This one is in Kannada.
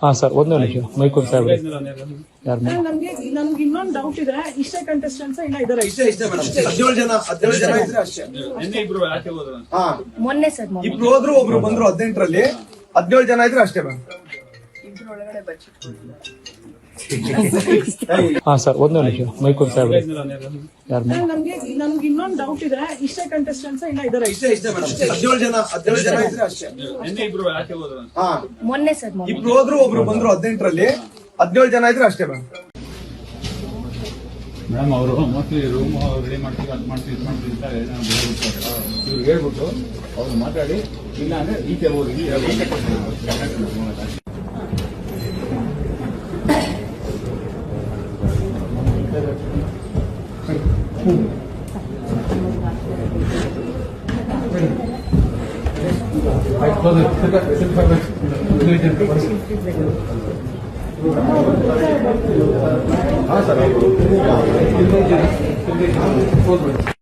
ಹಾ ಸರ್, ಒಂದೇ ನಿಮಿಷ ಮೈಕೂರು ಸಾಹೇಬ್ ಯಾರು ನಮ್ಗೆ ಇನ್ನೊಂದು ಡೌಟ್ ಇದೆ. ಇಷ್ಟೇ ಕಂಟೆಸ್ಟೆಂಟ್ಸ್ ಇಲ್ಲ ಇದಾರೆ? ಇಷ್ಟೇ ಮೇಡಮ್, 17 ಜನ ಇದ್ರೆ ಅಷ್ಟೇ. ಮೊನ್ನೆ ಸರ್ ಇಬ್ರು ಹೋದ್ರು, ಒಬ್ರು ಬಂದ್ರು 18ರಲ್ಲಿ. 17 ಜನ ಇದ್ರೆ ಅಷ್ಟೇ ಮೇಡಮ್. ಹಾ ಸರ್, ಒಂದೇ ನಿಮಿಷ ಮೈಕೂರು ಸಾಹೇಬ್ ಯಾರು ನಮ್ಗೆ ಇನ್ನೊಂದು ಡೌಟ್ ಇದೆ. ಇಷ್ಟೇ ಕಂಟೆಸ್ಟೆಂಟ್ಸ್ ಇಲ್ಲ ಇದಾರೆ? ಇಷ್ಟೇ ಮೇಡಮ್, 17 ಜನ ಇದ್ರೆ ಅಷ್ಟೇ. ಮೊನ್ನೆ ಸರ್ ಇಬ್ರು ಹೋದ್ರು, ಒಬ್ರು ಬಂದ್ರು 18ರಲ್ಲಿ. 17 ಜನ ಇದ್ರೆ ಅಷ್ಟೇ ಮೇಡಮ್. ಮೇಡಮ್ ಅವರು ಮೋಸ್ಟ್ಲಿ ರೂಮ್ ರೆಡಿ ಮಾಡ್ತೀವಿ, ಅದು ಮಾಡ್ತೀವಿ, ಇದು ಮಾಡ್ತೀವಿ ಅಂತ ಇವ್ರಿಗೆ ಹೇಳ್ಬಿಟ್ಟು ಅವ್ರು ಮಾತಾಡಿ, ಇಲ್ಲ ಅಂದ್ರೆ ಈಚೆ ಹೋಗಿ ಸರ್